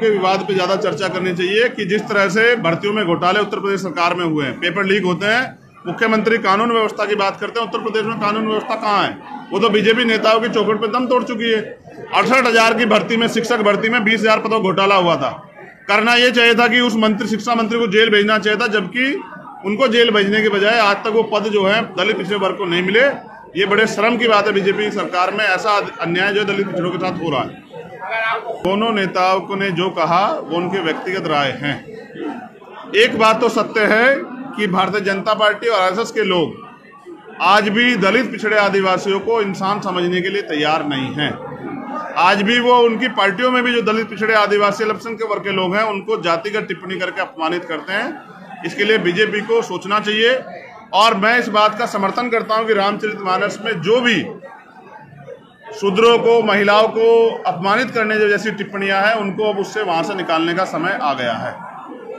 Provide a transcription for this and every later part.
के विवाद पे ज्यादा चर्चा करनी चाहिए कि जिस तरह से भर्तियों में घोटाले उत्तर प्रदेश सरकार में हुए हैं, पेपर लीक होते हैं, मुख्यमंत्री कानून व्यवस्था की बात करते हैं। उत्तर प्रदेश में कानून व्यवस्था कहाँ है? वो तो बीजेपी नेताओं की चौखट पे दम तोड़ चुकी है। 68,000 की भर्ती में, शिक्षक भर्ती में 20,000 पदों घोटाला हुआ था। करना ये चाहिए था कि उस मंत्री, शिक्षा मंत्री को जेल भेजना चाहिए था, जबकि उनको जेल भेजने के बजाय आज तक वो पद जो है दलित पिछड़े वर्ग को नहीं मिले। ये बड़े शर्म की बात है बीजेपी सरकार में, ऐसा अन्याय जो दलित पिछड़ों के साथ हो रहा है। दोनों नेताओं ने जो कहा वो उनके व्यक्तिगत राय हैं। एक बात तो सत्य है कि भारतीय जनता पार्टी और आरएसएस के लोग आज भी दलित पिछड़े आदिवासियों को इंसान समझने के लिए तैयार नहीं हैं। आज भी वो उनकी पार्टियों में भी जो दलित पिछड़े आदिवासी अल्पसंख्यक वर्ग के लोग हैं उनको जातिगत टिप्पणी करके अपमानित करते हैं। इसके लिए बीजेपी को सोचना चाहिए। और मैं इस बात का समर्थन करता हूं कि रामचरितमानस में जो भी शूद्रों को, महिलाओं को अपमानित करने जैसी टिप्पणियां हैं उनको अब उससे वहां से निकालने का समय आ गया है।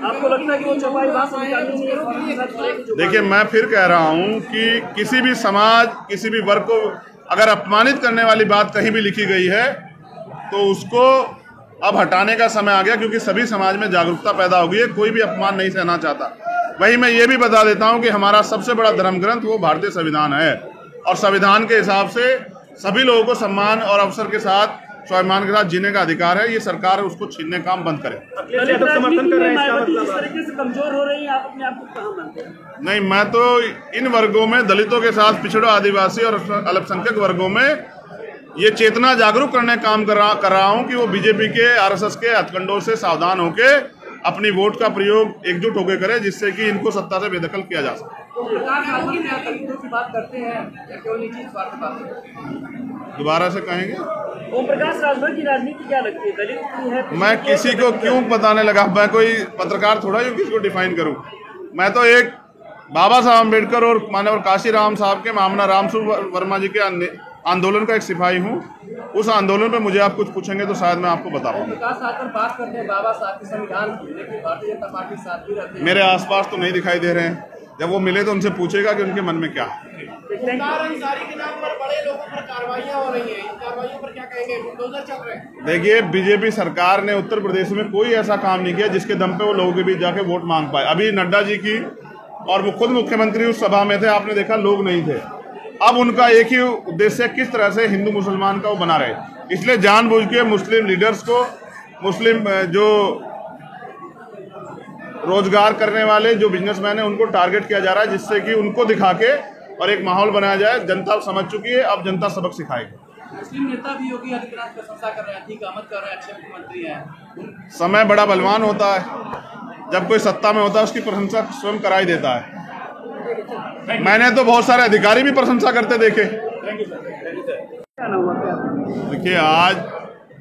आपको लगता है कि वो चौपाई वहां से निकालनी चाहिए? देखिए, मैं फिर कह रहा हूं कि किसी भी समाज, किसी भी वर्ग को अगर अपमानित करने वाली बात कहीं भी लिखी गई है तो उसको अब हटाने का समय आ गया, क्योंकि सभी समाज में जागरूकता पैदा हो गई है। कोई भी अपमान नहीं सहना चाहता। वही मैं ये भी बता देता हूं कि हमारा सबसे बड़ा धर्म ग्रंथ वो भारतीय संविधान है, और संविधान के हिसाब से सभी लोगों को सम्मान और अवसर के साथ, स्वाभिमान के साथ जीने का अधिकार है। ये सरकार उसको छीनने का काम बंद करे। समर्थन कर रहे हैं, इस तरीके से कमजोर हो रही है, आप अपने आप को कहां मानते हैं? नहीं, मैं तो इन वर्गों में, दलितों के साथ पिछड़ों, आदिवासी और अल्पसंख्यक वर्गों में ये चेतना जागरूक करने का काम कर रहा हूं कि वो बीजेपी के, आरएसएस के हथकंडों से सावधान होके अपनी वोट का प्रयोग एकजुट होकर करे, जिससे कि इनको सत्ता से बेदखल किया जा सके। दोबारा से कहेंगे? ओम प्रकाश राजभर की राजनीति क्या लगती है? दलित की है? मैं किसी को क्यों बताने लगा? मैं कोई पत्रकार थोड़ा ही किसी को डिफाइन करूं। मैं तो एक बाबा साहब अम्बेडकर और मानव काशीराम साहब के, मामना रामस्वरूप वर्मा जी के आंदोलन का एक सिपाही हूं। उस आंदोलन पे मुझे आप कुछ पूछेंगे तो शायद मैं आपको बता पाऊंगा। बात करते हैं बाबा साहब के संविधान की, लेकिन भारतीय जनता पार्टी साथ भी रहती है। मेरे आसपास तो नहीं दिखाई दे रहे हैं। जब वो मिले तो उनसे पूछेगा कि उनके मन में क्या है। के नाम पर बड़े लोगों पर कार्रवाइयां हो रही हैं, इन कार्रवाइयों पर क्या कहेंगे? बुलडोजर चल रहे हैं। देखिए, बीजेपी सरकार ने उत्तर प्रदेश में कोई ऐसा काम नहीं किया जिसके दम पे वो लोगों के बीच जाके वोट मांग पाए। अभी नड्डा जी की, और वो खुद मुख्यमंत्री उस सभा में थे, आपने देखा लोग नहीं थे। अब उनका एक ही उद्देश्य है, किस तरह से हिंदू मुसलमान का वो बना रहे। इसलिए जानबूझ के मुस्लिम लीडर्स को, मुस्लिम जो रोजगार करने वाले जो बिजनेसमैन है उनको टारगेट किया जा रहा है, जिससे कि उनको दिखा के और एक माहौल बनाया जाए। जनता समझ चुकी है, अब जनता सबक सिखाएगी। मुस्लिम नेता भी योगी आदित्यनाथ की प्रशंसा कर रहे हैं, ठीक आमद कर रहे हैं, अच्छे मुख्यमंत्री हैं। समय बड़ा बलवान होता है, जब कोई सत्ता में होता है उसकी प्रशंसा स्वयं कराई देता है। मैंने तो बहुत सारे अधिकारी भी प्रशंसा करते देखे। देखिए, आज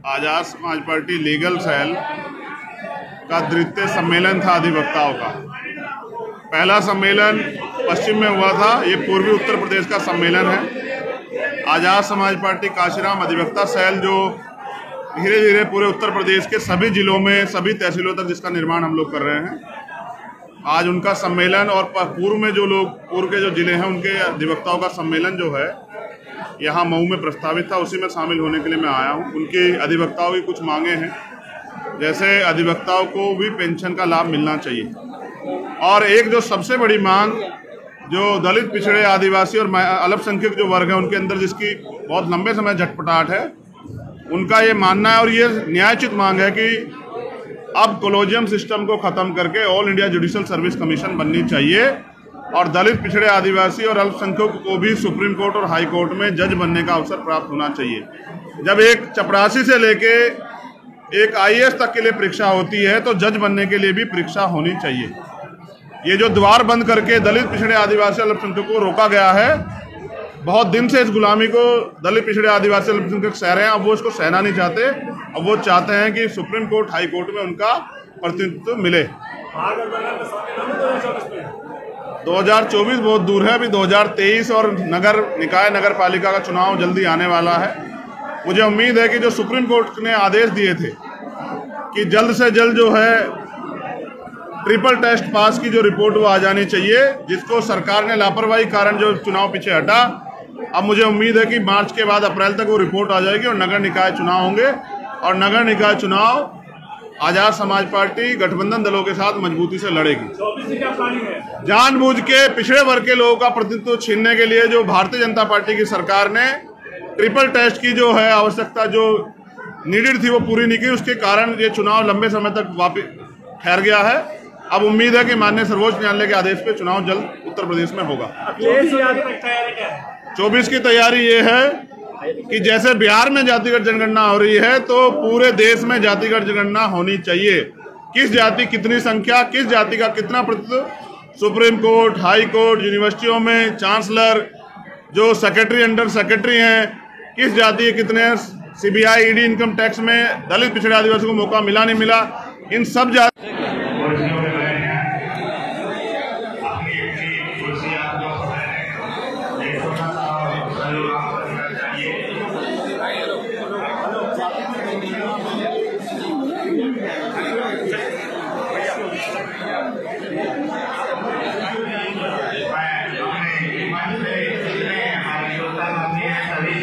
Azad Samaj party legal cell का द्वितीय सम्मेलन था अधिवक्ताओं का। पहला सम्मेलन पश्चिम में हुआ था, ये पूर्वी उत्तर प्रदेश का सम्मेलन है। आजाद समाज पार्टी काशीराम अधिवक्ता सेल जो धीरे धीरे पूरे उत्तर प्रदेश के सभी जिलों में, सभी तहसीलों तक जिसका निर्माण हम लोग कर रहे हैं, आज उनका सम्मेलन, और पूर्व में जो लोग, पूर्व के जो जिले हैं उनके अधिवक्ताओं का सम्मेलन जो है यहाँ मऊ में प्रस्तावित था, उसी में शामिल होने के लिए मैं आया हूँ। उनकी अधिवक्ताओं की कुछ मांगे हैं, जैसे अधिवक्ताओं को भी पेंशन का लाभ मिलना चाहिए, और एक जो सबसे बड़ी मांग जो दलित, पिछड़े, आदिवासी और अल्पसंख्यक जो वर्ग है उनके अंदर जिसकी बहुत लंबे समय झटपटाहट है, उनका ये मानना है और ये न्यायोचित मांग है कि अब कोलोजियम सिस्टम को खत्म करके all India judicial service commission बननी चाहिए, और दलित, पिछड़े, आदिवासी और अल्पसंख्यक को भी सुप्रीम कोर्ट और हाई कोर्ट में जज बनने का अवसर प्राप्त होना चाहिए। जब एक चपरासी से लेके एक IAS तक के लिए परीक्षा होती है तो जज बनने के लिए भी परीक्षा होनी चाहिए। ये जो द्वार बंद करके दलित, पिछड़े, आदिवासी, अल्पसंख्यकों को रोका गया है, बहुत दिन से इस गुलामी को दलित, पिछड़े, आदिवासी, अल्पसंख्यक सह रहे हैं। अब वो इसको सहना नहीं चाहते। अब वो चाहते हैं कि सुप्रीम कोर्ट, हाई कोर्ट में उनका प्रतिनिधित्व मिले। 2024 बहुत दूर है, अभी 2023 और नगर निकाय, नगर पालिका का चुनाव जल्दी आने वाला है। मुझे उम्मीद है कि जो सुप्रीम कोर्ट ने आदेश दिए थे कि जल्द से जल्द जो है ट्रिपल टेस्ट पास की जो रिपोर्ट वो आ जानी चाहिए, जिसको सरकार ने लापरवाही कारण जो चुनाव पीछे हटा, अब मुझे उम्मीद है कि मार्च के बाद अप्रैल तक वो रिपोर्ट आ जाएगी और नगर निकाय चुनाव होंगे, और नगर निकाय चुनाव आजाद समाज पार्टी गठबंधन दलों के साथ मजबूती से लड़ेगी। 24 से क्या प्लानिंग है? जानबूझ के पिछड़े वर्ग के लोगों का प्रतिनिधित्व छीनने के लिए जो भारतीय जनता पार्टी की सरकार ने ट्रिपल टेस्ट की जो है आवश्यकता जो नीडेड थी वो पूरी नहीं की, उसके कारण ये चुनाव लंबे समय तक वापस ठहर गया है। अब उम्मीद है कि माननीय सर्वोच्च न्यायालय के आदेश पे चुनाव जल्द उत्तर प्रदेश में होगा। 24 की तैयारी ये है कि जैसे बिहार में जातिगत जनगणना हो रही है तो पूरे देश में जातिगत जनगणना होनी चाहिए। किस जाति कितनी संख्या, किस जाति का कितना प्रतिशत, सुप्रीम कोर्ट, हाई कोर्ट, यूनिवर्सिटियों में चांसलर, जो सेक्रेटरी अंडर सेक्रेटरी हैं, किस जाति के कितने, सीबीआई, ईडी, इनकम टैक्स में दलित पिछड़े आदिवासी को मौका मिला नहीं मिला, इन सब जाति हमारे योगदान सभी